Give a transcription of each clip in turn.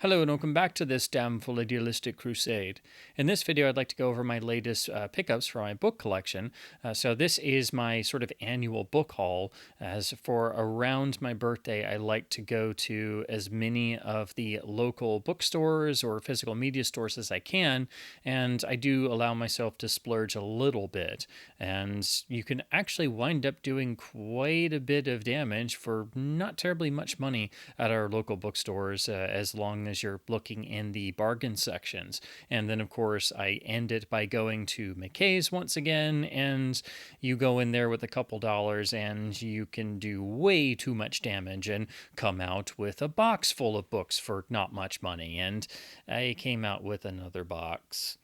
Hello and welcome back to this damn full idealistic crusade. In this video, I'd like to go over my latest pickups for my book collection. So this is my sort of annual book haul. As for around my birthday, I like to go to as many of the local bookstores or physical media stores as I can, and I do allow myself to splurge a little bit. And you can actually wind up doing quite a bit of damage for not terribly much money at our local bookstores, as long as you're looking in the bargain sections. And then, of course, I end it by going to McKay's once again, and you go in there with a couple dollars and you can do way too much damage and come out with a box full of books for not much money. And I came out with another box.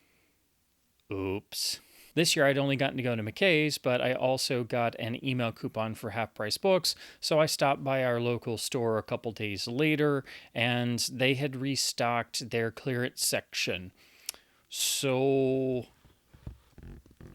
Oops. This year, I'd only gotten to go to McKay's, but I also got an email coupon for half-price books, so I stopped by our local store a couple days later, and they had restocked their clearance section. So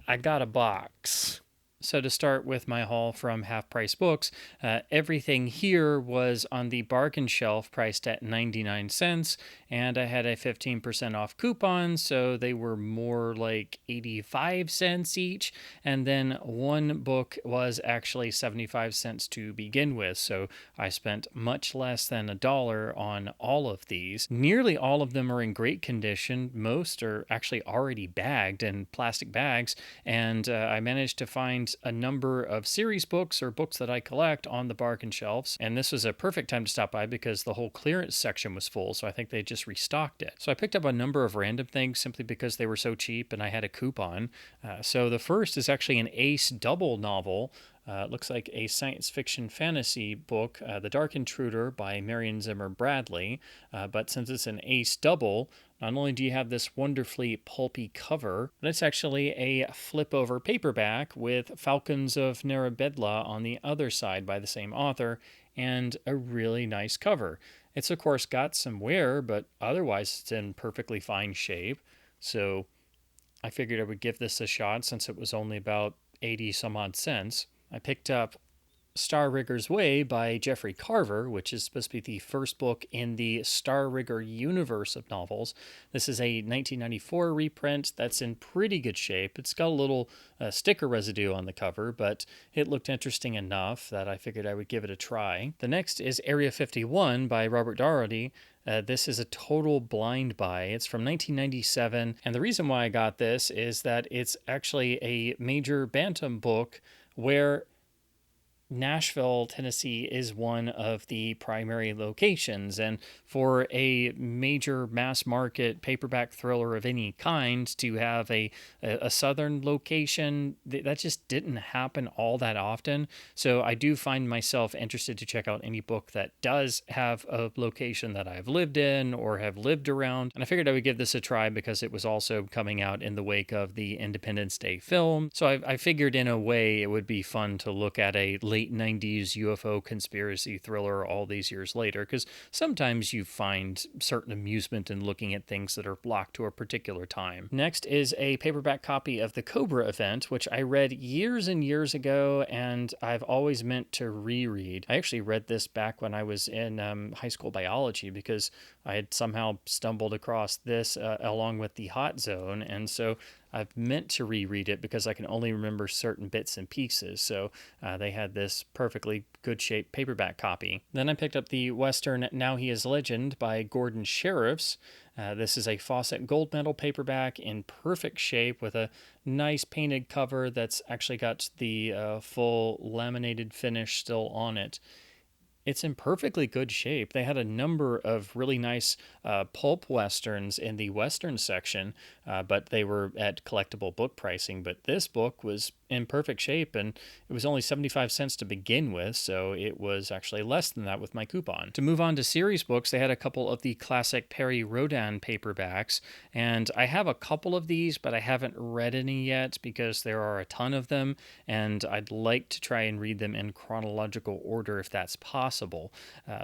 I got a box. So to start with my haul from Half Price Books, everything here was on the bargain shelf priced at 99 cents, and I had a 15% off coupon, so they were more like 85 cents each, and then one book was actually 75 cents to begin with, so I spent much less than $1 on all of these. Nearly all of them are in great condition. Most are actually already bagged in plastic bags, and I managed to find a number of series books or books that I collect on the bargain shelves. And this was a perfect time to stop by because the whole clearance section was full. So I think they just restocked it. So I picked up a number of random things simply because they were so cheap and I had a coupon. So the first is actually an Ace double novel. It looks like a science fiction fantasy book, The Dark Intruder by Marion Zimmer Bradley. But since it's an Ace double, not only do you have this wonderfully pulpy cover, but it's actually a flip-over paperback with Falcons of Narabedla on the other side by the same author, and a really nice cover. It's of course got some wear, but otherwise it's in perfectly fine shape. So I figured I would give this a shot since it was only about 80 some odd cents. I picked up Star Rigger's Way by Jeffrey Carver, which is supposed to be the first book in the Star Rigger universe of novels. This is a 1994 reprint that's in pretty good shape. It's got a little sticker residue on the cover, but it looked interesting enough that I figured I would give it a try. The next is Area 51 by Robert Daugherty. This is a total blind buy. It's from 1997, and the reason why I got this is that it's actually a major Bantam book where Nashville, Tennessee is one of the primary locations, and for a major mass market paperback thriller of any kind to have a southern location, that just didn't happen all that often. So I do find myself interested to check out any book that does have a location that I've lived in or have lived around, and I figured I would give this a try because it was also coming out in the wake of the Independence Day film. So I figured in a way it would be fun to look at a late 90s UFO conspiracy thriller all these years later, because sometimes you find certain amusement in looking at things that are blocked to a particular time. Next is a paperback copy of The Cobra Event, which I read years and years ago, and I've always meant to reread. I actually read this back when I was in high school biology because I had somehow stumbled across this along with The Hot Zone, and so I've meant to reread it because I can only remember certain bits and pieces. So they had this perfectly good shape paperback copy. Then I picked up the Western Now He Is Legend by Gordon Sheriffs. This is a Fawcett Gold Medal paperback in perfect shape with a nice painted cover that's actually got the full laminated finish still on it. It's in perfectly good shape. They had a number of really nice pulp westerns in the western section, but they were at collectible book pricing. But this book was in perfect shape, and it was only 75 cents to begin with, so it was actually less than that with my coupon. To move on to series books, they had a couple of the classic Perry Rodan paperbacks, and I have a couple of these, but I haven't read any yet because there are a ton of them, and I'd like to try and read them in chronological order if that's possible.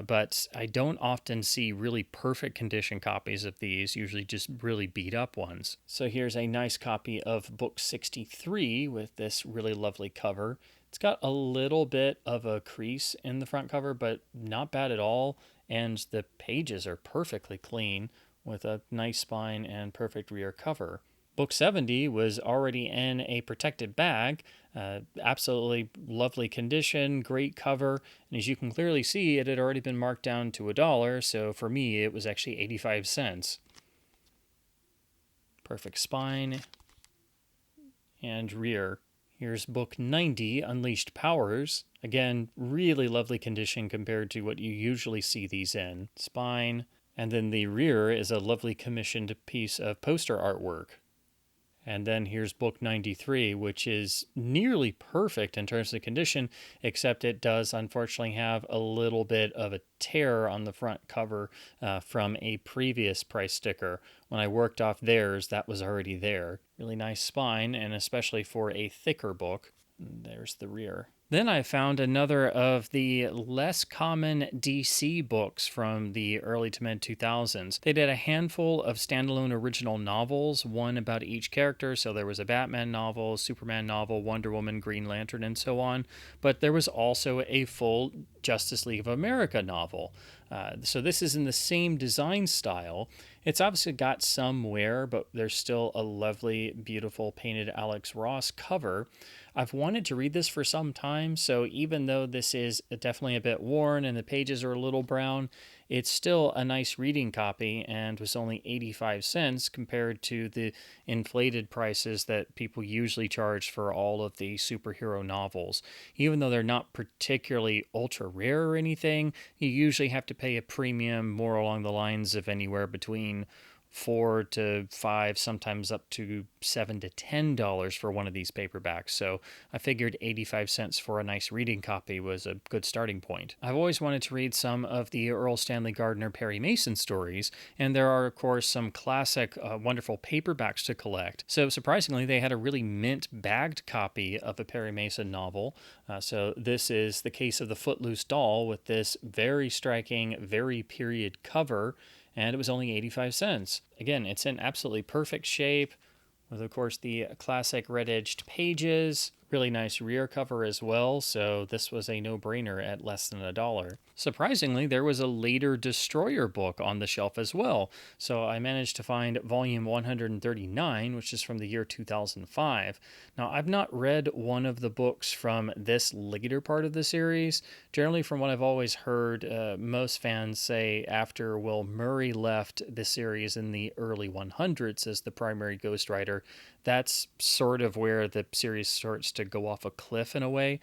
But I don't often see really perfect condition copies of these, usually just really beat up ones. So here's a nice copy of book 63 with this really lovely cover. It's got a little bit of a crease in the front cover, but not bad at all. and the pages are perfectly clean with a nice spine and perfect rear cover. Book 70 was already in a protected bag, absolutely lovely condition, great cover, and as you can clearly see, it had already been marked down to $1, so for me it was actually 85 cents. Perfect spine and rear. Here's book 90, Unleashed Powers. Again, really lovely condition compared to what you usually see these in. Spine, and then the rear is a lovely commissioned piece of poster artwork. And then here's book 93, which is nearly perfect in terms of condition, except it does unfortunately have a little bit of a tear on the front cover from a previous price sticker. When I worked off theirs, that was already there. Really nice spine, and especially for a thicker book. There's the rear. Then I found another of the less common DC books from the early to mid 2000s. They did a handful of standalone original novels, one about each character. So there was a Batman novel, Superman novel, Wonder Woman, Green Lantern, and so on. But there was also a full Justice League of America novel. So this is in the same design style. It's obviously got some wear, but there's still a lovely, beautiful painted Alex Ross cover. I've wanted to read this for some time, so even though this is definitely a bit worn and the pages are a little brown, it's still a nice reading copy and was only 85 cents compared to the inflated prices that people usually charge for all of the superhero novels. Even though they're not particularly ultra rare or anything, you usually have to pay a premium more along the lines of anywhere between $4 to $5, sometimes up to $7 to $10 for one of these paperbacks. So I figured 85 cents for a nice reading copy was a good starting point. I've always wanted to read some of the Earl Stanley Gardner Perry Mason stories, and there are, of course, some classic, wonderful paperbacks to collect. So surprisingly, they had a really mint bagged copy of a Perry Mason novel. So this is The Case of the Footloose Doll with this very striking, very period cover, and it was only 85 cents. Again, it's in absolutely perfect shape with, of course, the classic red-edged pages. Really nice rear cover as well, so this was a no-brainer at less than $1. Surprisingly, there was a later Destroyer book on the shelf as well, so I managed to find volume 139, which is from the year 2005. Now, I've not read one of the books from this later part of the series. Generally, from what I've always heard, most fans say after Will Murray left the series in the early 100s as the primary ghostwriter, that's sort of where the series starts to go off a cliff in a way.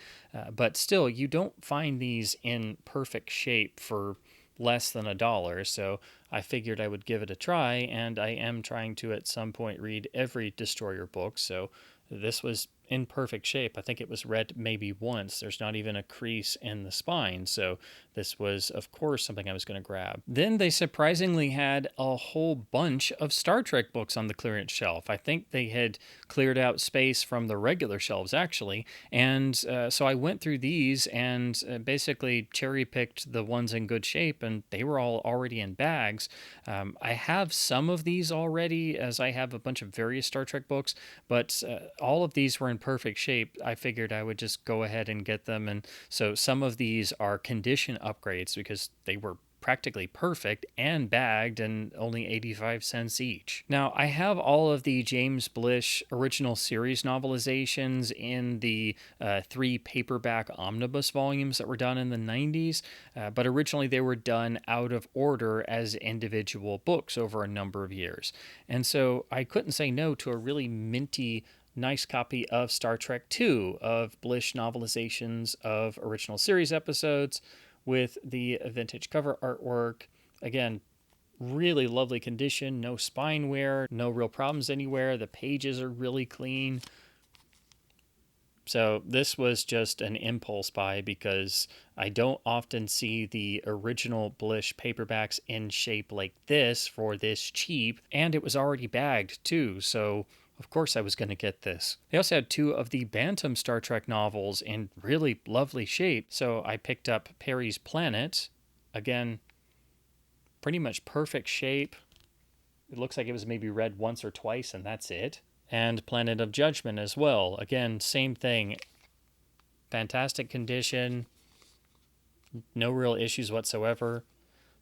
But still, you don't find these in perfect shape for less than $1. So I figured I would give it a try, and I am trying to at some point read every Destroyer book. So this was in perfect shape. I think it was read maybe once. There's not even a crease in the spine. So this was, of course, something I was going to grab. Then they surprisingly had a whole bunch of Star Trek books on the clearance shelf. I think they had cleared out space from the regular shelves, actually. And so I went through these and basically cherry-picked the ones in good shape, and they were all already in bags. I have some of these already, as I have a bunch of various Star Trek books, but all of these were in perfect shape. I figured I would just go ahead and get them. And so some of these are condition upgrades because they were practically perfect and bagged and only 85 cents each. Now, I have all of the James Blish original series novelizations in the 3 paperback omnibus volumes that were done in the 90s, but originally they were done out of order as individual books over a number of years. And so I couldn't say no to a really minty, nice copy of Star Trek II, of Blish novelizations of original series episodes with the vintage cover artwork. Again, really lovely condition, no spine wear, no real problems anywhere. The pages are really clean. So this was just an impulse buy because I don't often see the original Blish paperbacks in shape like this for this cheap, and it was already bagged too, so of course I was going to get this. They also had 2 of the Bantam Star Trek novels in really lovely shape, so I picked up Perry's Planet. Again, pretty much perfect shape. It looks like it was maybe read once or twice, and that's it. And Planet of Judgment as well. Again, same thing. Fantastic condition. No real issues whatsoever.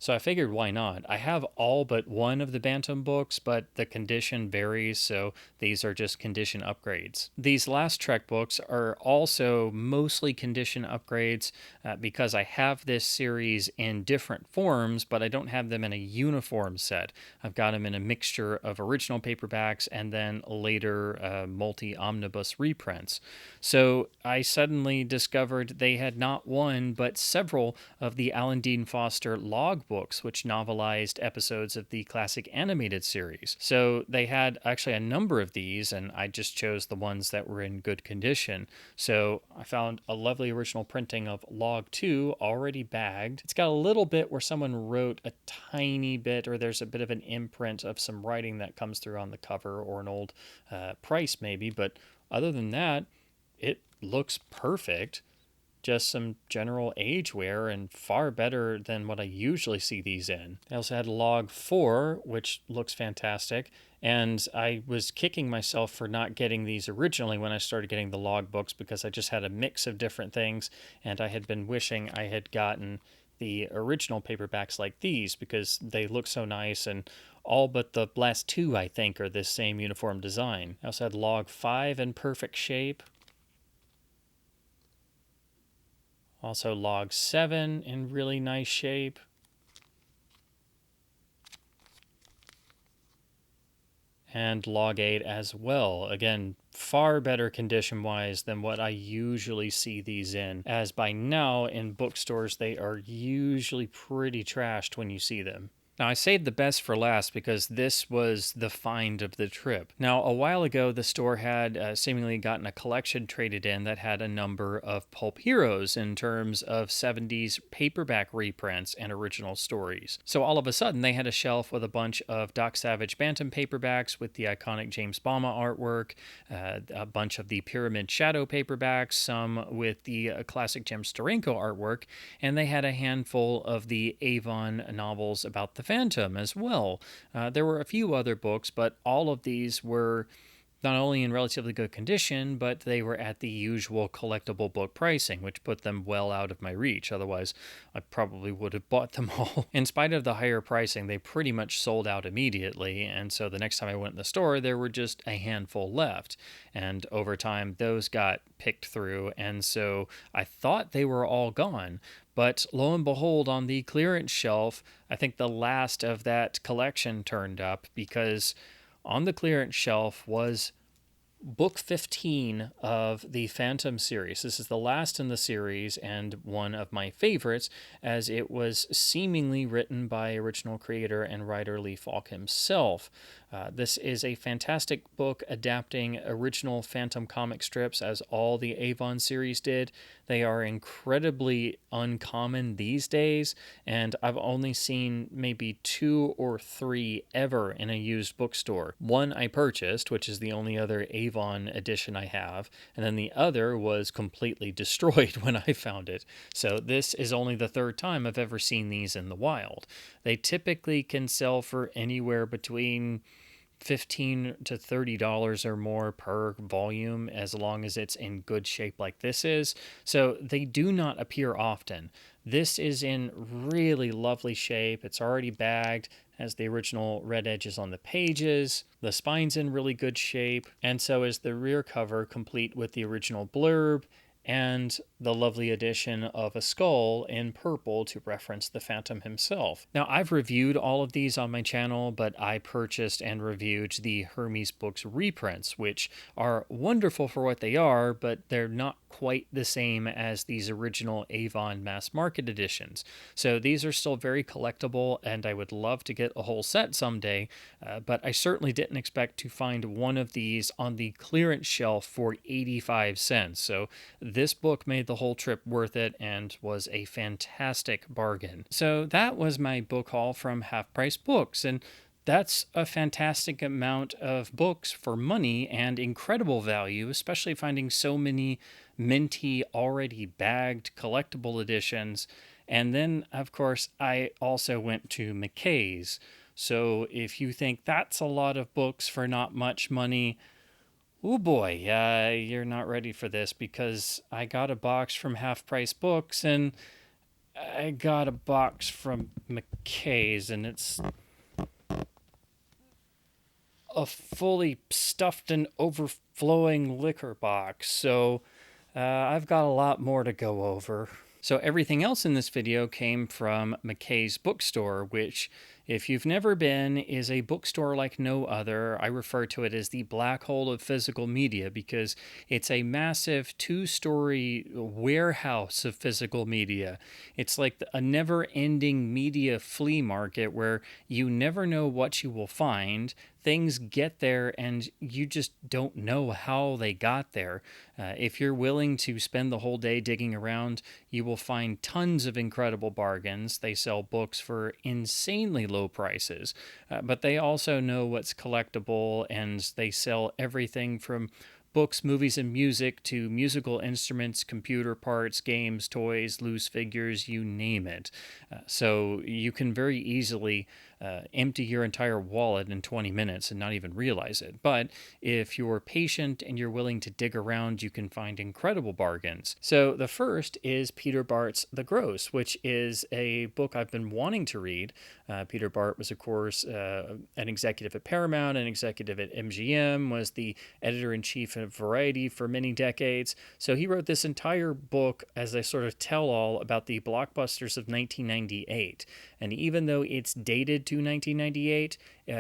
So I figured, why not? I have all but one of the Bantam books, but the condition varies, so these are just condition upgrades. These last Trek books are also mostly condition upgrades because I have this series in different forms, but I don't have them in a uniform set. I've got them in a mixture of original paperbacks and then later multi-omnibus reprints. So I suddenly discovered they had not one, but several of the Alan Dean Foster log books, which novelized episodes of the classic animated series. So they had actually a number of these, and I just chose the ones that were in good condition. So I found a lovely original printing of Log 2 already bagged. It's got a little bit where someone wrote a tiny bit, or there's a bit of an imprint of some writing that comes through on the cover, or an old price maybe, but other than that, it looks perfect. Just some general age wear and far better than what I usually see these in. I also had Log 4, which looks fantastic, and I was kicking myself for not getting these originally when I started getting the log books because I just had a mix of different things, and I had been wishing I had gotten the original paperbacks like these because they look so nice, and all but the last two, I think, are this same uniform design. I also had Log 5 in perfect shape. Also Log 7 in really nice shape. And Log 8 as well. Again, far better condition-wise than what I usually see these in, as by now in bookstores they are usually pretty trashed when you see them. Now, I saved the best for last because this was the find of the trip. Now, a while ago, the store had seemingly gotten a collection traded in that had a number of pulp heroes in terms of 70s paperback reprints and original stories. So all of a sudden, they had a shelf with a bunch of Doc Savage Bantam paperbacks with the iconic James Bama artwork, a bunch of the Pyramid Shadow paperbacks, some with the classic Jim Steranko artwork, and they had a handful of the Avon novels about the Phantom as well. There were a few other books, but all of these were not only in relatively good condition, but they were at the usual collectible book pricing, which put them well out of my reach. Otherwise, I probably would have bought them all. In spite of the higher pricing, they pretty much sold out immediately, and so the next time I went in the store, there were just a handful left. And over time, those got picked through, and so I thought they were all gone. But lo and behold, on the clearance shelf, I think the last of that collection turned up, because on the clearance shelf was book 15 of the Phantom series. This is the last in the series and one of my favorites, as it was seemingly written by original creator and writer Lee Falk himself. This is a fantastic book adapting original Phantom comic strips, as all the Avon series did. They are incredibly uncommon these days, and I've only seen maybe 2 or 3 ever in a used bookstore. One I purchased, which is the only other Avon edition I have, and then the other was completely destroyed when I found it. So this is only the third time I've ever seen these in the wild. They typically can sell for anywhere between $15 to $30 or more per volume, as long as it's in good shape like this is. So they do not appear often. This is in really lovely shape. It's already bagged, has the original red edges on the pages. The spine's in really good shape, and so is the rear cover, complete with the original blurb and the lovely addition of a skull in purple to reference the Phantom himself. Now, I've reviewed all of these on my channel, but I purchased and reviewed the Hermes Books reprints, which are wonderful for what they are, but they're not quite the same as these original Avon mass market editions. So these are still very collectible, and I would love to get a whole set someday, but I certainly didn't expect to find one of these on the clearance shelf for 85 cents. So this book made the whole trip worth it and was a fantastic bargain. So that was my book haul from Half Price Books, and that's a fantastic amount of books for money and incredible value, especially finding so many minty, already bagged collectible editions. And then, of course, I also went to McKay's. So if you think that's a lot of books for not much money, oh boy, you're not ready for this, because I got a box from Half Price Books, and I got a box from McKay's, and it's a fully stuffed and overflowing liquor box, so I've got a lot more to go over. So everything else in this video came from McKay's bookstore, which, if you've never been, is a bookstore like no other. I refer to it as the black hole of physical media because it's a massive two-story warehouse of physical media. It's like a never-ending media flea market where you never know what you will find. Things get there and you just don't know how they got there. If you're willing to spend the whole day digging around, you will find tons of incredible bargains. They sell books for insanely low prices, but they also know what's collectible, and they sell everything from books, movies, and music to musical instruments, computer parts, games, toys, loose figures, you name it. So you can very easily empty your entire wallet in 20 minutes and not even realize it. But if you're patient and you're willing to dig around, you can find incredible bargains. So the first is Peter Bart's The Gross, which is a book I've been wanting to read. Peter Bart was, of course, an executive at Paramount, an executive at MGM, was the editor-in-chief of Variety for many decades. So he wrote this entire book as a sort of tell-all about the blockbusters of 1998. And even though it's dated to 1998,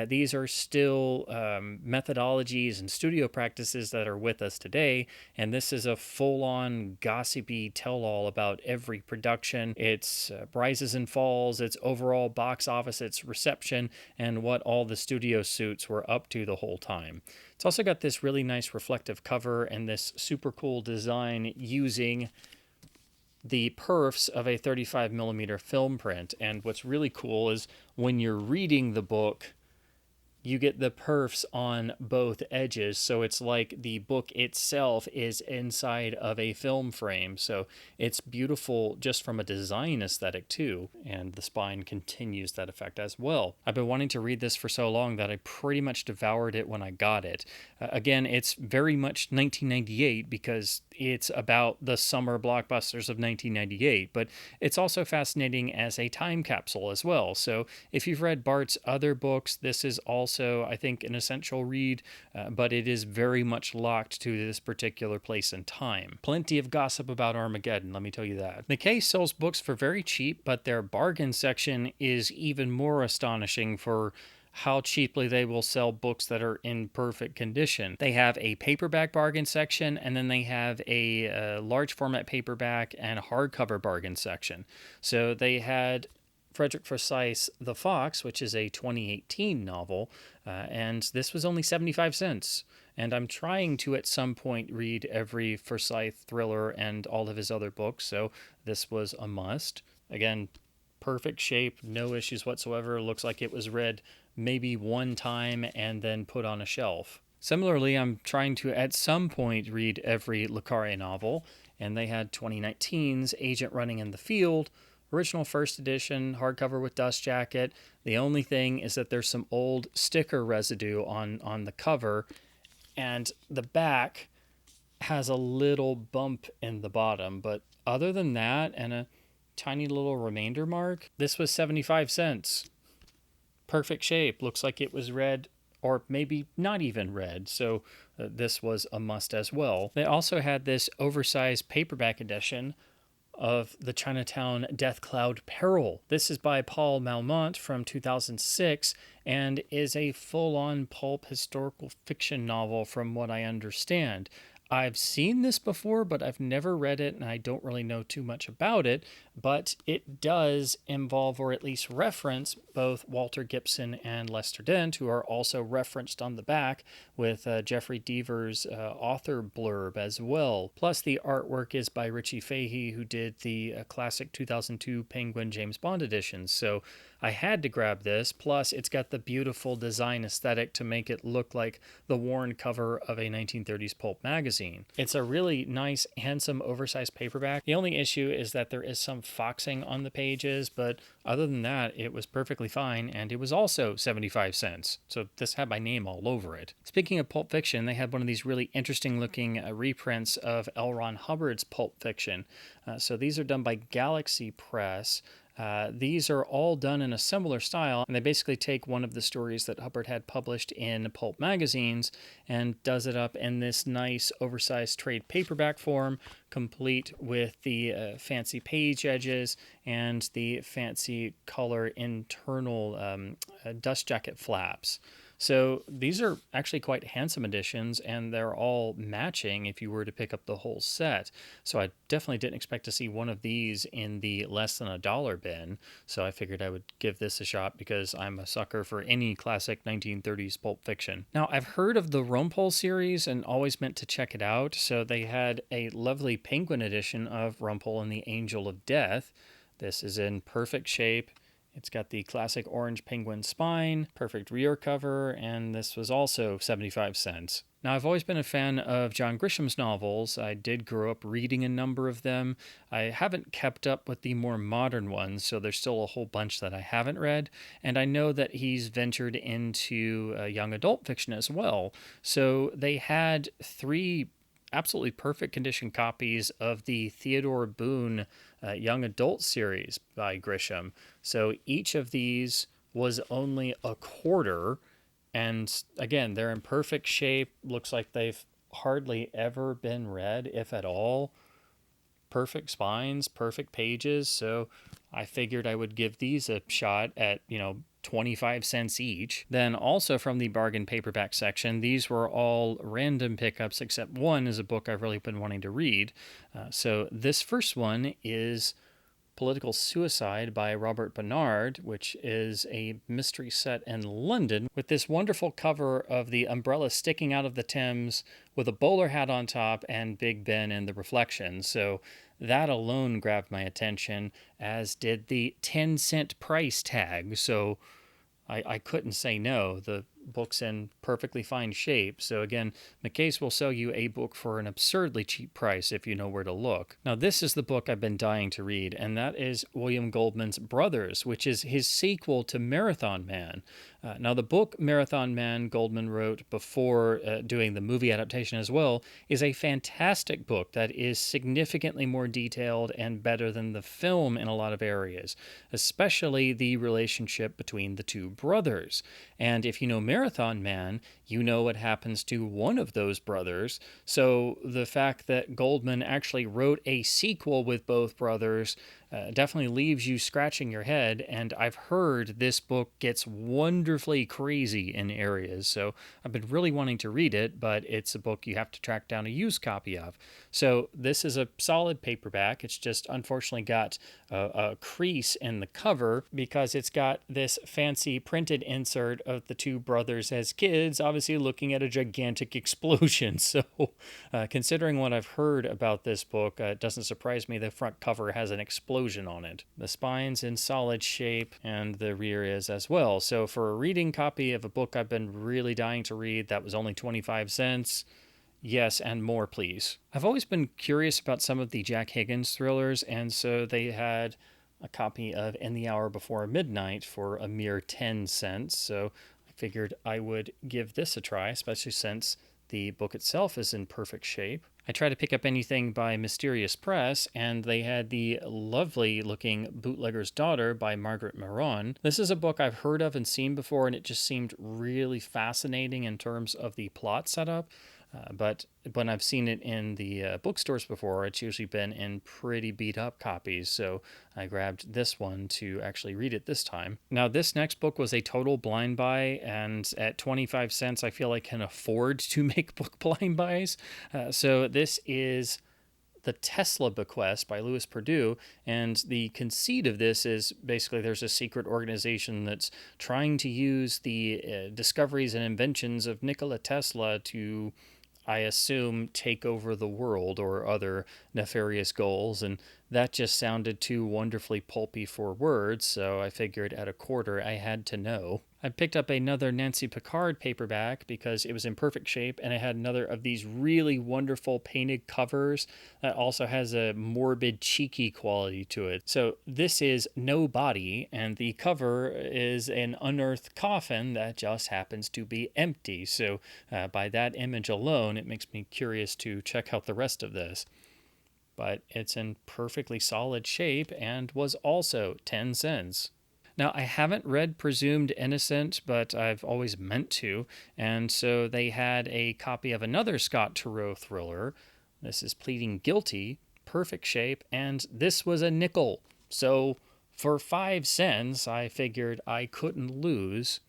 these are still methodologies and studio practices that are with us today. And this is a full-on gossipy tell-all about every production, its rises and falls, its overall box office, its reception, and what all the studio suits were up to the whole time. It's also got this really nice reflective cover and this super cool design using the perfs of a 35mm film print. And what's really cool is when you're reading the book, you get the perfs on both edges, so it's like the book itself is inside of a film frame. So it's beautiful just from a design aesthetic too, and the spine continues that effect as well. I've been wanting to read this for so long that I pretty much devoured it when I got it. Again, it's very much 1998 because it's about the summer blockbusters of 1998, but it's also fascinating as a time capsule as well. So if you've read Bart's other books, this is also, I think, an essential read, but it is very much locked to this particular place and time. Plenty of gossip about Armageddon, let me tell you that. McKay sells books for very cheap, but their bargain section is even more astonishing for how cheaply they will sell books that are in perfect condition. They have a paperback bargain section, and then they have a large format paperback and hardcover bargain section. So they had Frederick Forsyth's The Fox, which is a 2018 novel, and this was only 75 cents. And I'm trying to at some point read every Forsyth thriller and all of his other books, so this was a must. Again, perfect shape, no issues whatsoever. Looks like it was read maybe one time and then put on a shelf. Similarly, I'm trying to at some point read every Le Carre novel, and they had 2019's Agent Running in the Field, original first edition, hardcover with dust jacket. The only thing is that there's some old sticker residue on the cover, and the back has a little bump in the bottom. But other than that, and a tiny little remainder mark, this was 75 cents. Perfect shape. Looks like it was read, or maybe not even read, so this was a must as well. They also had this oversized paperback edition of the Chinatown Death Cloud Peril. This is by Paul Malmont from 2006 and is a full-on pulp historical fiction novel from what I understand. I've seen this before, but I've never read it, and I don't really know too much about it, but it does involve, or at least reference, both Walter Gibson and Lester Dent, who are also referenced on the back with Jeffrey Deaver's author blurb as well. Plus, the artwork is by Richie Fahey, who did the classic 2002 Penguin James Bond editions, so I had to grab this. Plus, it's got the beautiful design aesthetic to make it look like the worn cover of a 1930s pulp magazine. It's a really nice, handsome, oversized paperback. The only issue is that there is some some foxing on the pages, but other than that, it was perfectly fine, and it was also 75 cents. So this had my name all over it. Speaking of Pulp Fiction, they had one of these really interesting looking reprints of L. Ron Hubbard's Pulp Fiction. So these are done by Galaxy Press. These are all done in a similar style, and they basically take one of the stories that Hubbard had published in pulp magazines and does it up in this nice oversized trade paperback form, complete with the fancy page edges and the fancy color internal dust jacket flaps. So these are actually quite handsome editions, and they're all matching if you were to pick up the whole set. So I definitely didn't expect to see one of these in the less than $1 bin. So I figured I would give this a shot because I'm a sucker for any classic 1930s pulp fiction. Now, I've heard of the Rumpole series and always meant to check it out. So they had a lovely penguin edition of Rumpole and the Angel of Death. This is in perfect shape. It's got the classic orange penguin spine, perfect rear cover, and this was also 75 cents. Now, I've always been a fan of John Grisham's novels. I did grow up reading a number of them. I haven't kept up with the more modern ones, so there's still a whole bunch that I haven't read. And I know that he's ventured into young adult fiction as well. So they had 3 absolutely perfect condition copies of the Theodore Boone young adult series by Grisham. So each of these was only a quarter. And again, they're in perfect shape. Looks like they've hardly ever been read, if at all. Perfect spines, perfect pages. So I figured I would give these a shot at, 25 cents each. Then also from the bargain paperback section, these were all random pickups, except one is a book I've really been wanting to read. So this first one is Political Suicide by Robert Bernard, which is a mystery set in London with this wonderful cover of the umbrella sticking out of the Thames with a bowler hat on top and Big Ben in the reflection. So that alone grabbed my attention, as did the 10-cent price tag. So I couldn't say no. The book's in perfectly fine shape. So again, McKay's will sell you a book for an absurdly cheap price if you know where to look. Now, this is the book I've been dying to read, and that is William Goldman's Brothers, which is his sequel to Marathon Man. Now, the book Marathon Man Goldman wrote before doing the movie adaptation as well is a fantastic book that is significantly more detailed and better than the film in a lot of areas, especially the relationship between the two brothers. And if you know Marathon Man, you know what happens to one of those brothers. So the fact that Goldman actually wrote a sequel with both brothers definitely leaves you scratching your head, and I've heard this book gets wonderfully crazy in areas, so I've been really wanting to read it, but it's a book you have to track down a used copy of. So this is a solid paperback. It's just unfortunately got a crease in the cover because it's got this fancy printed insert of the two brothers as kids, obviously looking at a gigantic explosion. So considering what I've heard about this book, it doesn't surprise me the front cover has an explosion on it. The spine's in solid shape, and the rear is as well. So for a reading copy of a book I've been really dying to read that was only 25 cents, yes, and more, please. I've always been curious about some of the Jack Higgins thrillers, and so they had a copy of In the Hour Before Midnight for a mere 10 cents. So I figured I would give this a try, especially since the book itself is in perfect shape. I tried to pick up anything by Mysterious Press, and they had the lovely-looking Bootlegger's Daughter by Margaret Maron. This is a book I've heard of and seen before, and it just seemed really fascinating in terms of the plot setup. But when I've seen it in the bookstores before, it's usually been in pretty beat-up copies, so I grabbed this one to actually read it this time. Now, this next book was a total blind buy, and at 25 cents, I feel I can afford to make book blind buys. So this is The Tesla Bequest by Louis Perdue, and the conceit of this is basically there's a secret organization that's trying to use the discoveries and inventions of Nikola Tesla to, I assume, take over the world or other nefarious goals, and That just sounded too wonderfully pulpy for words, so I figured at a quarter I had to know. I picked up another Nancy Pickard paperback because it was in perfect shape, and it had another of these really wonderful painted covers that also has a morbid, cheeky quality to it. So this is No Body, and the cover is an unearthed coffin that just happens to be empty. So by that image alone, it makes me curious to check out the rest of this. But it's in perfectly solid shape and was also 10 cents. Now, I haven't read Presumed Innocent, but I've always meant to, and so they had a copy of another Scott Turow thriller. This is Pleading Guilty, perfect shape, and this was a nickel. So for 5 cents, I figured I couldn't lose.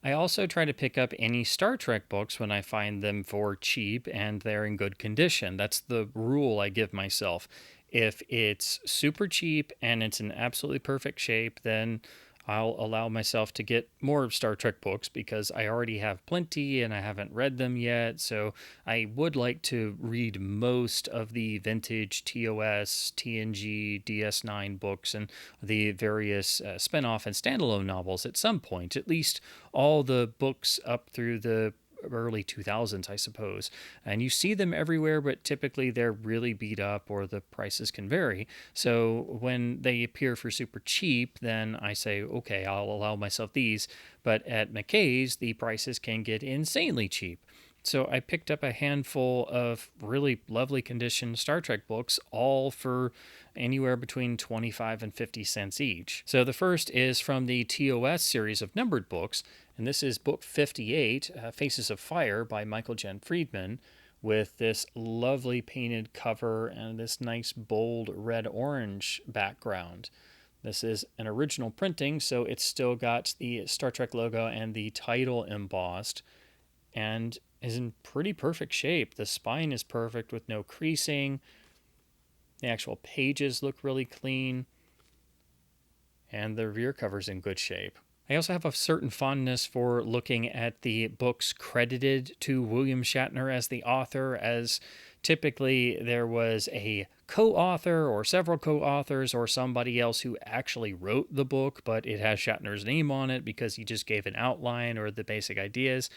I also try to pick up any Star Trek books when I find them for cheap and they're in good condition. That's the rule I give myself. If it's super cheap and it's in absolutely perfect shape, then I'll allow myself to get more Star Trek books because I already have plenty and I haven't read them yet. So I would like to read most of the vintage TOS, TNG, DS9 books and the various spin-off and standalone novels at some point, at least all the books up through the early 2000s, I suppose. And you see them everywhere, but typically they're really beat up or the prices can vary. So when they appear for super cheap, then I say, okay, I'll allow myself these. But at McKay's, the prices can get insanely cheap. So I picked up a handful of really lovely condition Star Trek books, all for anywhere between 25 and 50 cents each. So the first is from the TOS series of numbered books, and this is book 58, Faces of Fire by Michael Jen Friedman, with this lovely painted cover and this nice bold red-orange background. This is an original printing, so it's still got the Star Trek logo and the title embossed, and is in pretty perfect shape. The spine is perfect with no creasing. The actual pages look really clean. And the rear cover's in good shape. I also have a certain fondness for looking at the books credited to William Shatner as the author, as typically there was a co-author or several co-authors or somebody else who actually wrote the book, but it has Shatner's name on it because he just gave an outline or the basic ideas,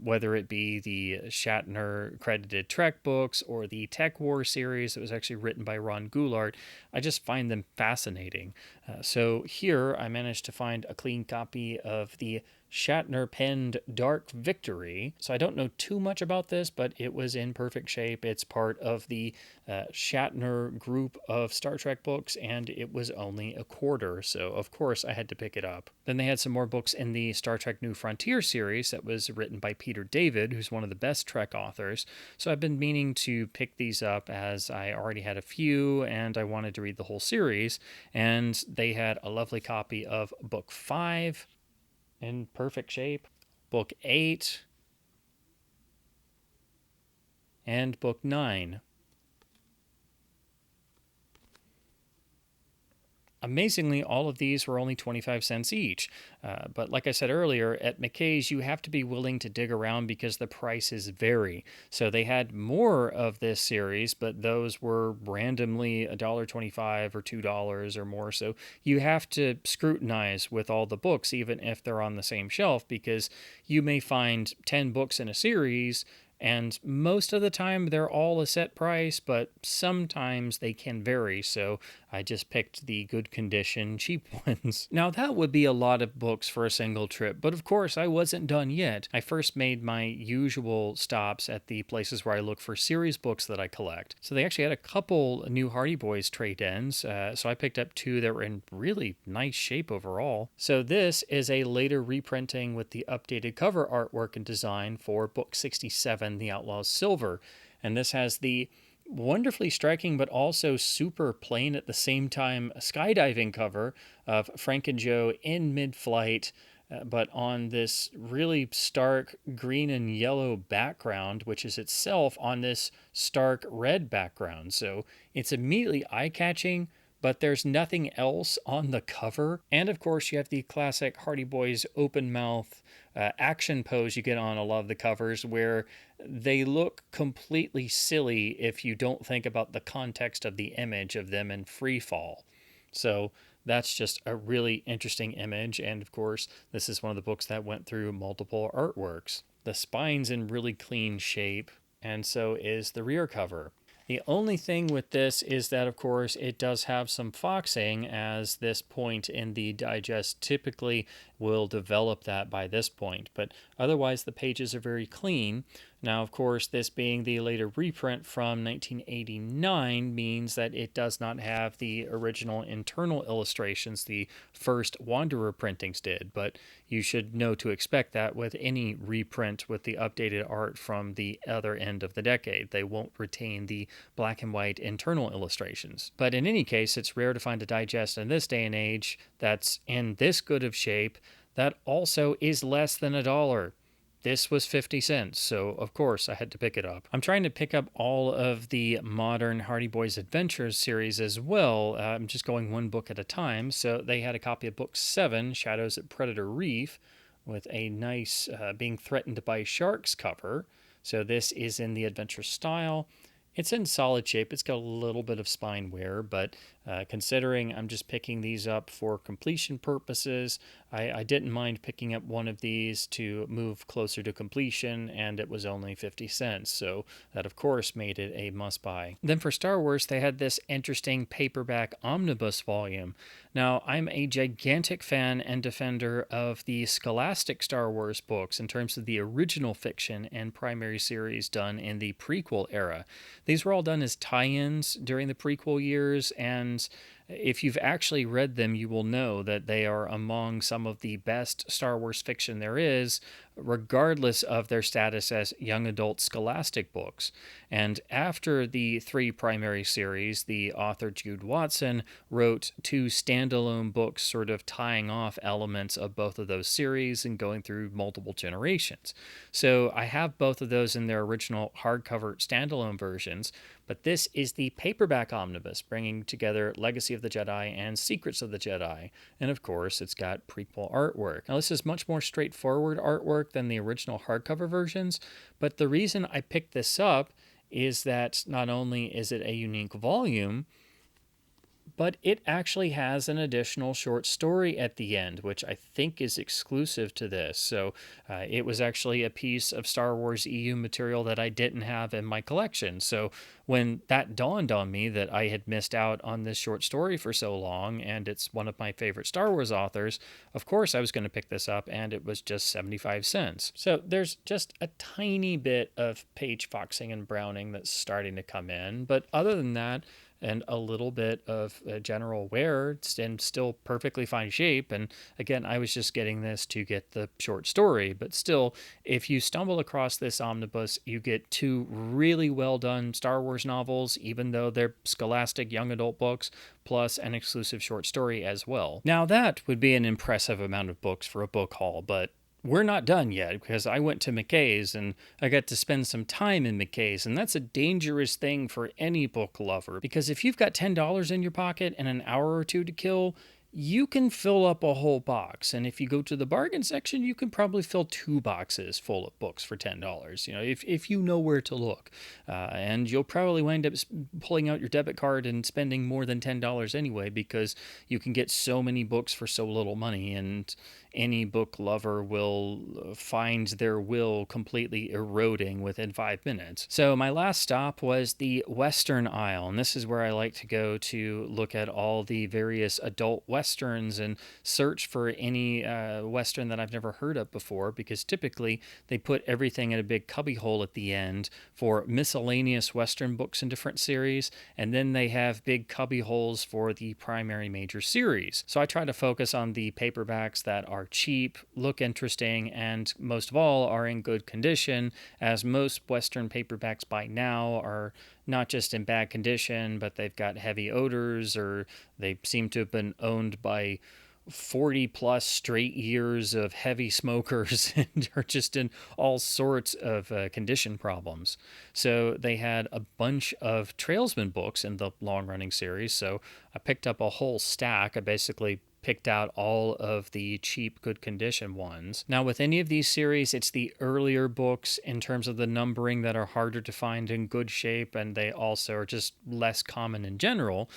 whether it be the Shatner credited Trek books or the Tech War series that was actually written by Ron Goulart. I just find them fascinating. So here I managed to find a clean copy of the Shatner penned Dark Victory. So I don't know too much about this, but it was in perfect shape. It's part of the Shatner group of Star Trek books, and it was only a quarter. So of course I had to pick it up. Then they had some more books in the Star Trek New Frontier series that was written by Peter David, who's one of the best Trek authors. So I've been meaning to pick these up as I already had a few and I wanted to read the whole series. And they had a lovely copy of book 5 in perfect shape, book 8, and book 9. Amazingly, all of these were only 25 cents each. But like I said earlier, at McKay's, you have to be willing to dig around because the prices vary. So they had more of this series, but those were randomly $1.25 or $2 or more. So you have to scrutinize with all the books, even if they're on the same shelf, because you may find 10 books in a series, and most of the time they're all a set price, but sometimes they can vary. So I just picked the good condition, cheap ones. Now that would be a lot of books for a single trip, but of course I wasn't done yet. I first made my usual stops at the places where I look for series books that I collect. So they actually had a couple new Hardy Boys trade-ins, so I picked up 2 that were in really nice shape overall. So this is a later reprinting with the updated cover artwork and design for book 67, The Outlaw's Silver. And this has the wonderfully striking but also super plain at the same time skydiving cover of Frank and Joe in mid-flight, but on this really stark green and yellow background, which is itself on this stark red background. So it's immediately eye-catching, but there's nothing else on the cover. And of course, you have the classic Hardy Boys open mouth action pose you get on a lot of the covers, where they look completely silly if you don't think about the context of the image of them in free fall. So that's just a really interesting image. And of course, this is one of the books that went through multiple artworks. The spine's in really clean shape, and so is the rear cover. The only thing with this is that, of course, it does have some foxing, as this point in the digest typically will develop that by this point. But otherwise, the pages are very clean. Now, of course, this being the later reprint from 1989 means that it does not have the original internal illustrations the first Wanderer printings did, but you should know to expect that with any reprint with the updated art from the other end of the decade. They won't retain the black and white internal illustrations. But in any case, it's rare to find a digest in this day and age that's in this good of shape that also is less than $1. This was 50 cents, so of course I had to pick it up. I'm trying to pick up all of the modern Hardy Boys Adventures series as well. I'm just going one book at a time. So they had a copy of book 7, Shadows at Predator Reef, with a nice being threatened by sharks cover. So this is in the adventure style. It's in solid shape. It's got a little bit of spine wear, but considering I'm just picking these up for completion purposes, I didn't mind picking up one of these to move closer to completion, and it was only 50 cents. So that, of course, made it a must-buy. Then for Star Wars, they had this interesting paperback omnibus volume. Now, I'm a gigantic fan and defender of the Scholastic Star Wars books in terms of the original fiction and primary series done in the prequel era. These were all done as tie-ins during the prequel years, and if you've actually read them, you will know that they are among some of the best Star Wars fiction there is, regardless of their status as young adult scholastic books. And after the 3 primary series, the author Jude Watson wrote 2 standalone books sort of tying off elements of both of those series and going through multiple generations. So I have both of those in their original hardcover standalone versions, but this is the paperback omnibus, bringing together Legacy of the Jedi and Secrets of the Jedi. And of course, it's got prequel artwork. Now, this is much more straightforward artwork than the original hardcover versions, but the reason I picked this up is that not only is it a unique volume, but it actually has an additional short story at the end, which I think is exclusive to this. So it was actually a piece of Star Wars EU material that I didn't have in my collection. So when that dawned on me that I had missed out on this short story for so long, and it's one of my favorite Star Wars authors, of course I was going to pick this up, and it was just 75 cents. So there's just a tiny bit of page foxing and browning that's starting to come in, but other than that, and a little bit of general wear, it's in still perfectly fine shape. And again, I was just getting this to get the short story, but still, if you stumble across this omnibus, you get 2 really well done Star Wars novels, even though they're scholastic young adult books, plus an exclusive short story as well. Now, that would be an impressive amount of books for a book haul, but we're not done yet, because I went to McKay's and I got to spend some time in McKay's, and that's a dangerous thing for any book lover, because if you've got $10 in your pocket and an hour or 2 to kill, you can fill up a whole box. And if you go to the bargain section, you can probably fill 2 boxes full of books for $10, if you know where to look. And you'll probably wind up pulling out your debit card and spending more than $10 anyway, because you can get so many books for so little money, and any book lover will find their will completely eroding within 5 minutes. So my last stop was the Western aisle, and this is where I like to go to look at all the various adult Westerns and search for any Western that I've never heard of before, because typically they put everything in a big cubbyhole at the end for miscellaneous Western books in different series, and then they have big cubbyholes for the primary major series. So I try to focus on the paperbacks that are cheap, look interesting, and most of all are in good condition, as most Western paperbacks by now are not just in bad condition, but they've got heavy odors, or they seem to have been owned by 40 plus straight years of heavy smokers and are just in all sorts of condition problems. So they had a bunch of Trailsman books in the long running series. So I picked up a whole stack. I basically picked out all of the cheap, good condition ones. Now, with any of these series, it's the earlier books in terms of the numbering that are harder to find in good shape, and they also are just less common in general.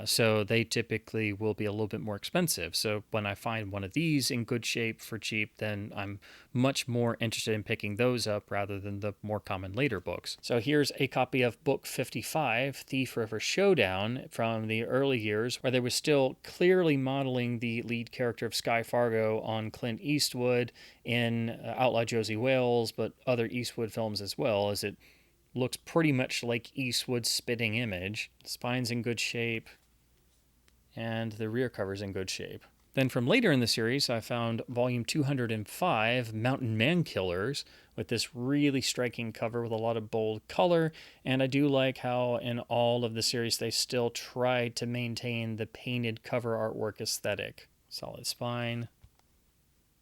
So they typically will be a little bit more expensive. So when I find one of these in good shape for cheap, then I'm much more interested in picking those up rather than the more common later books. So here's a copy of book 55, Thief River Showdown, from the early years, where they were still clearly modeling the lead character of Sky Fargo on Clint Eastwood in Outlaw Josie Wales, but other Eastwood films as well, as it looks pretty much like Eastwood's spitting image. The spine's in good shape, and the rear cover's in good shape. Then from later in the series, I found volume 205, Mountain Man Killers, with this really striking cover with a lot of bold color. And I do like how in all of the series, they still tried to maintain the painted cover artwork aesthetic. Solid spine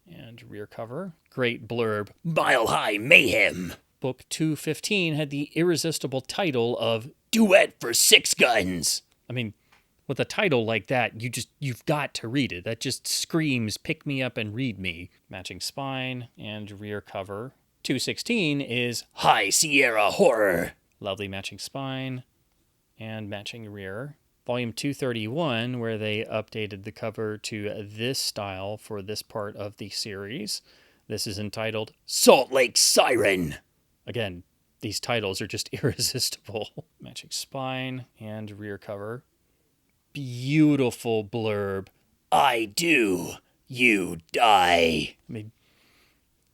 and rear cover. Great blurb, Mile High Mayhem. Book 215 had the irresistible title of Duet for Six Guns. I mean, with a title like that, you've got to read it. That just screams, pick me up and read me. Matching spine and rear cover. 216 is High Sierra Horror. Lovely matching spine and matching rear. Volume 231, where they updated the cover to this style for this part of the series. This is entitled Salt Lake Siren. Again, these titles are just irresistible. Matching spine and rear cover. Beautiful blurb. I do, you die. I mean,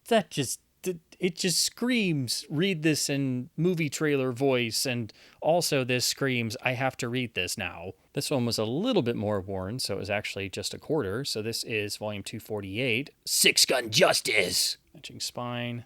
it just screams, read this in movie trailer voice, and also this screams, I have to read this now. This one was a little bit more worn, so it was actually just a quarter. So this is volume 248, Six Gun Justice. Matching spine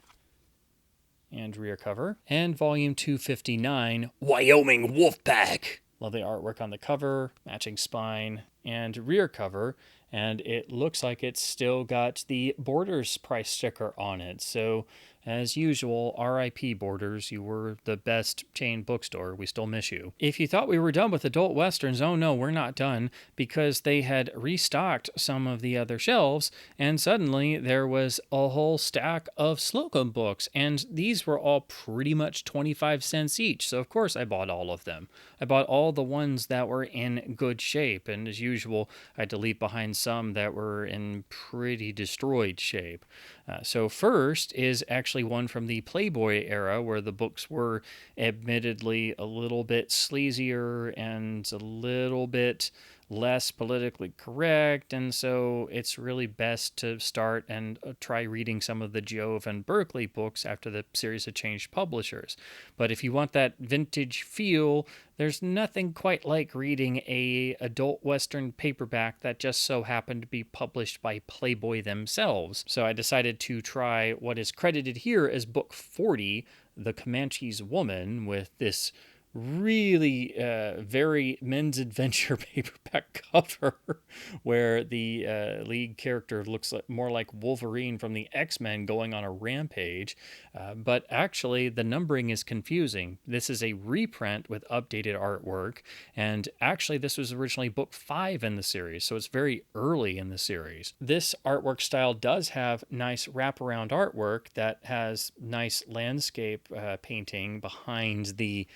and rear cover. And volume 259, Wyoming Wolfpack. Lovely artwork on the cover, matching spine and rear cover, and it looks like it's still got the Borders price sticker on it. So, as usual, RIP Borders, you were the best chain bookstore. We still miss you. If you thought we were done with adult westerns, oh no, we're not done, because they had restocked some of the other shelves, and suddenly there was a whole stack of Slocum books, and these were all pretty much 25 cents each. So of course I bought all of them. I bought all the ones that were in good shape, and as usual, I had to leave behind some that were in pretty destroyed shape. So first is actually one from the Playboy era, where the books were admittedly a little bit sleazier and a little bit less politically correct, and so it's really best to start and try reading some of the Jove and Berkeley books after the series had changed publishers. But if you want that vintage feel, there's nothing quite like reading a adult Western paperback that just so happened to be published by Playboy themselves. So I decided to try what is credited here as book 40, The Comanche's Woman, with this really very men's adventure paperback cover where the lead character looks more like Wolverine from the X-Men going on a rampage. But actually, the numbering is confusing. This is a reprint with updated artwork, and actually this was originally book 5 in the series, so it's very early in the series. This artwork style does have nice wraparound artwork that has nice landscape painting behind the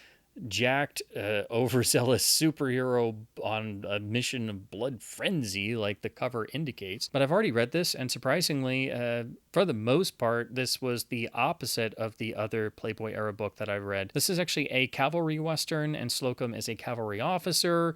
jacked, overzealous superhero on a mission of blood frenzy, like the cover indicates. But I've already read this, and surprisingly, for the most part, this was the opposite of the other Playboy era book that I've read. This is actually a cavalry western, and Slocum is a cavalry officer.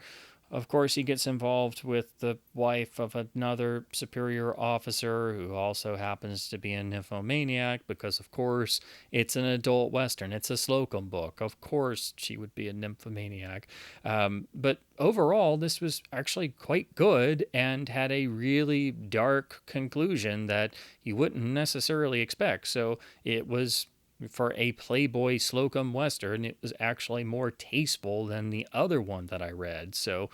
Of course, he gets involved with the wife of another superior officer who also happens to be a nymphomaniac because, of course, it's an adult Western. It's a Slocum book. Of course, she would be a nymphomaniac. But overall, this was actually quite good and had a really dark conclusion that you wouldn't necessarily expect. So it was For a Playboy Slocum Western, it was actually more tasteful than the other one that I read. So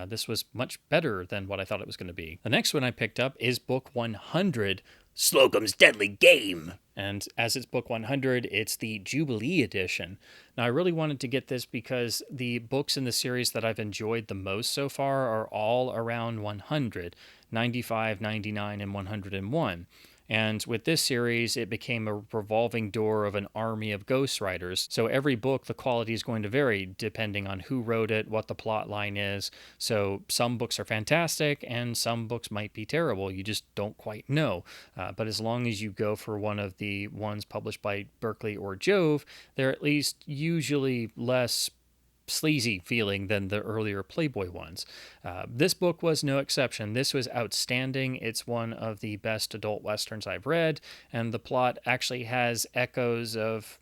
this was much better than what I thought it was going to be. The next one I picked up is book 100, Slocum's Deadly Game. And as it's book 100, it's the Jubilee edition. Now, I really wanted to get this because the books in the series that I've enjoyed the most so far are all around 100, 95, 99, and 101. And with this series, it became a revolving door of an army of ghostwriters. So every book, the quality is going to vary depending on who wrote it, what the plot line is. So some books are fantastic and some books might be terrible. You just don't quite know. But as long as you go for one of the ones published by Berkeley or Jove, they're at least usually less sleazy feeling than the earlier Playboy ones. This book was no exception. This was outstanding. It's one of the best adult westerns I've read, and the plot actually has echoes of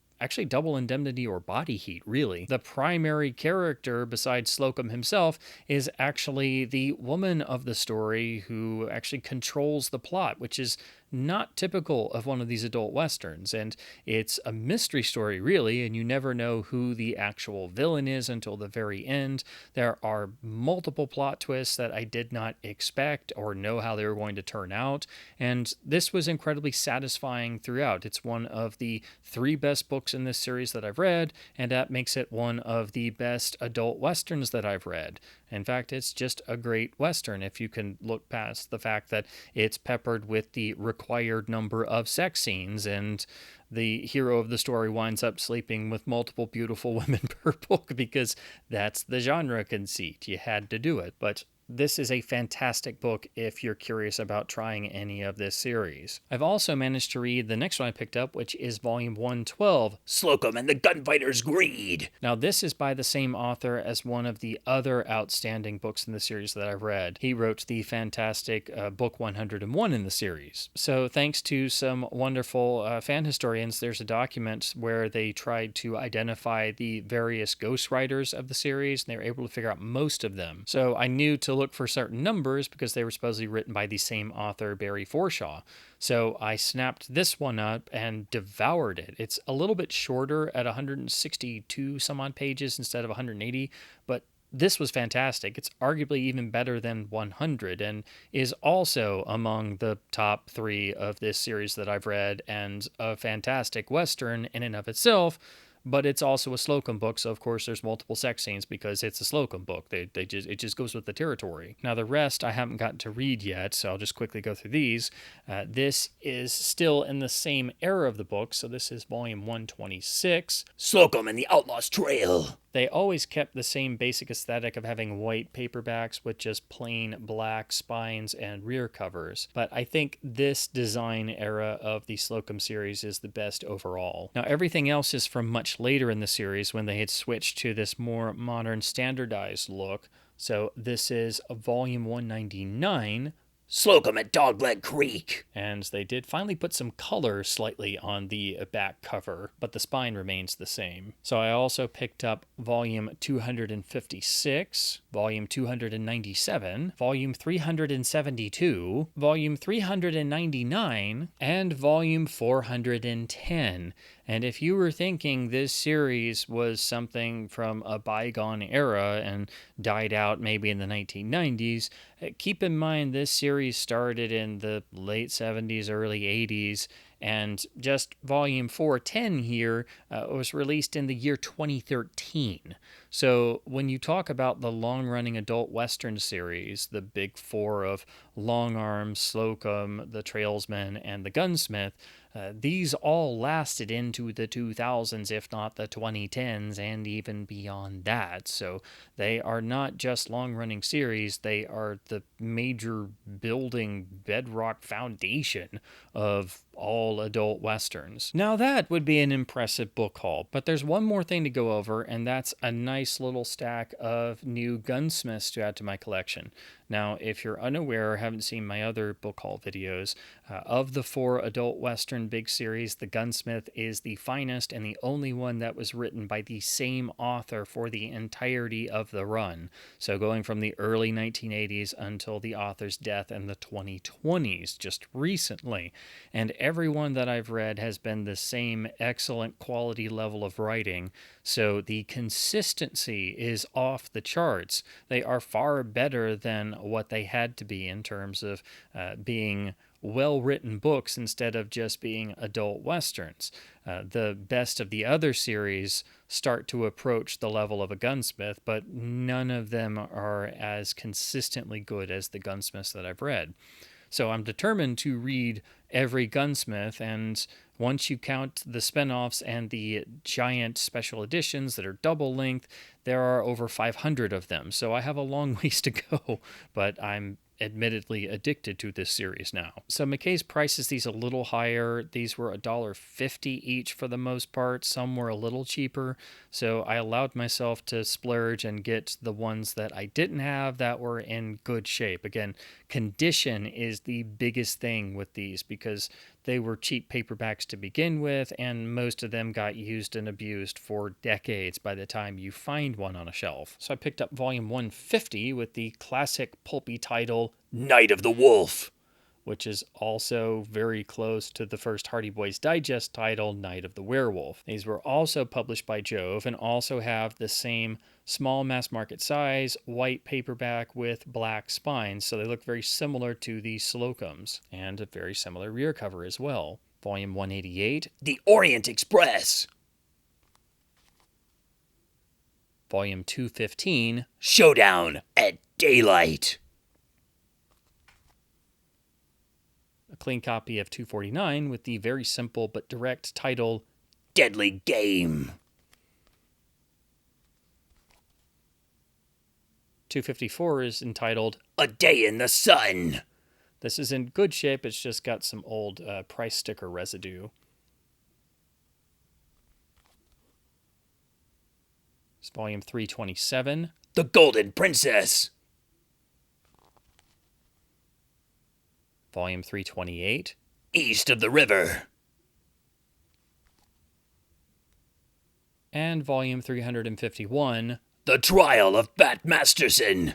Double Indemnity or Body Heat, really. The primary character, besides Slocum himself, is actually the woman of the story who actually controls the plot, which is not typical of one of these adult westerns. And it's a mystery story, really, and you never know who the actual villain is until the very end. There are multiple plot twists that I did not expect or know how they were going to turn out, and this was incredibly satisfying throughout. It's one of the 3 best books in this series that I've read, and that makes it one of the best adult westerns that I've read. In fact, it's just a great western if you can look past the fact that it's peppered with the required number of sex scenes, and the hero of the story winds up sleeping with multiple beautiful women per book because that's the genre conceit. You had to do it. But this is a fantastic book if you're curious about trying any of this series. I've also managed to read the next one I picked up, which is volume 112, Slocum and the Gunfighter's Greed. Now, this is by the same author as one of the other outstanding books in the series that I've read. He wrote the fantastic book 101 in the series. So thanks to some wonderful fan historians, there's a document where they tried to identify the various ghostwriters of the series, and they were able to figure out most of them. So I knew to look for certain numbers because they were supposedly written by the same author, Barry Forshaw. So I snapped this one up and devoured it. It's a little bit shorter at 162 some odd pages instead of 180, but this was fantastic. It's arguably even better than 100 and is also among the top 3 of this series that I've read, and a fantastic western in and of itself. But it's also a Slocum book, so of course there's multiple sex scenes because it's a Slocum book. It just goes with the territory. Now the rest I haven't gotten to read yet, so I'll just quickly go through these. This is still in the same era of the book, so this is volume 126, Slocum and the Outlaw's Trail. They always kept the same basic aesthetic of having white paperbacks with just plain black spines and rear covers. But I think this design era of the Slocum series is the best overall. Now everything else is from much later in the series when they had switched to this more modern standardized look. So this is volume 199, Slocum at Dogleg Creek. And they did finally put some color slightly on the back cover, but the spine remains the same. So I also picked up volume 256, volume 297, volume 372, volume 399, and volume 410. And if you were thinking this series was something from a bygone era and died out maybe in the 1990s, keep in mind this series started in the late 70s, early 80s, and just volume 410 here was released in the year 2013. So when you talk about the long-running adult Western series, the big 4 of Long Arm, Slocum, The Trailsman, and The Gunsmith, these all lasted into the 2000s, if not the 2010s, and even beyond that. So they are not just long-running series, they are the major building bedrock foundation of all adult Westerns. Now that would be an impressive book haul, but there's one more thing to go over, and that's a nice little stack of new Gunsmiths to add to my collection. Now, if you're unaware or haven't seen my other book haul videos, of the 4 adult Western big series, The Gunsmith is the finest and the only one that was written by the same author for the entirety of the run. So going from the early 1980s until the author's death in the 2020s, just recently. And everyone that I've read has been the same excellent quality level of writing, so the consistency is off the charts. They are far better than what they had to be in terms of being well-written books instead of just being adult westerns. The best of the other series start to approach the level of a Gunsmith, but none of them are as consistently good as the Gunsmiths that I've read. So I'm determined to read every Gunsmith, and once you count the spinoffs and the giant special editions that are double length, there are over 500 of them. So I have a long ways to go, but I'm admittedly addicted to this series now. So McKay's prices these a little higher. These were $1.50 each for the most part. Some were a little cheaper. So I allowed myself to splurge and get the ones that I didn't have that were in good shape. Again, condition is the biggest thing with these because they were cheap paperbacks to begin with, and most of them got used and abused for decades by the time you find one on a shelf. So I picked up volume 150 with the classic pulpy title, Night of the Wolf, which is also very close to the first Hardy Boys Digest title, Night of the Werewolf. These were also published by Jove and also have the same small mass market size, white paperback with black spines, so they look very similar to the Slocums, and a very similar rear cover as well. Volume 188, The Orient Express. Volume 215, Showdown at Daylight. A clean copy of 249 with the very simple but direct title, Deadly Game. 254 is entitled A Day in the Sun. This is in good shape, it's just got some old price sticker residue. It's volume 327, The Golden Princess. Volume 328, East of the River. And volume 351, The Trial of Bat Masterson.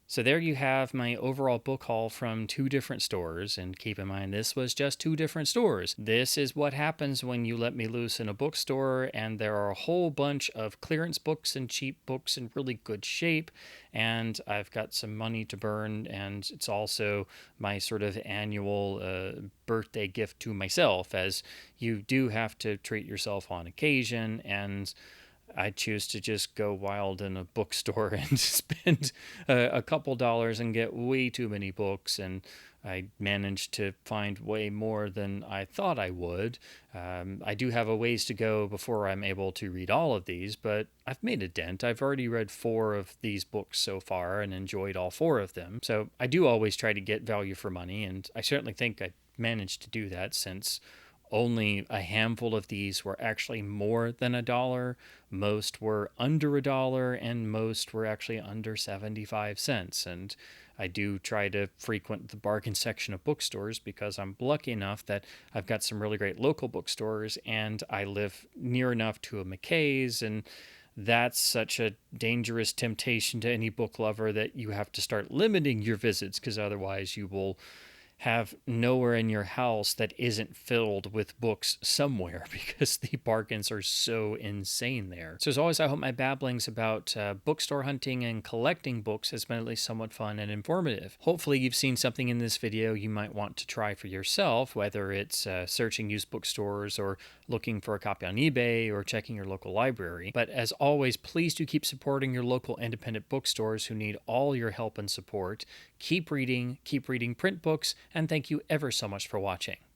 So there you have my overall book haul from 2 different stores, and keep in mind this was just 2 different stores. This is what happens when you let me loose in a bookstore, and there are a whole bunch of clearance books and cheap books in really good shape, and I've got some money to burn, and it's also my sort of annual birthday gift to myself, as you do have to treat yourself on occasion, and I choose to just go wild in a bookstore and spend a couple dollars and get way too many books, and I managed to find way more than I thought I would. I do have a ways to go before I'm able to read all of these, but I've made a dent. I've already read 4 of these books so far and enjoyed all 4 of them. So I do always try to get value for money, and I certainly think I managed to do that, since only a handful of these were actually more than $1. Most were under $1, and most were actually under 75 cents. And I do try to frequent the bargain section of bookstores because I'm lucky enough that I've got some really great local bookstores, and I live near enough to a McKay's, and that's such a dangerous temptation to any book lover that you have to start limiting your visits, because otherwise you will have nowhere in your house that isn't filled with books somewhere, because the bargains are so insane there. So as always, I hope my babblings about bookstore hunting and collecting books has been at least somewhat fun and informative. Hopefully you've seen something in this video you might want to try for yourself, whether it's searching used bookstores or looking for a copy on eBay or checking your local library. But as always, please do keep supporting your local independent bookstores who need all your help and support. Keep reading print books, and thank you ever so much for watching.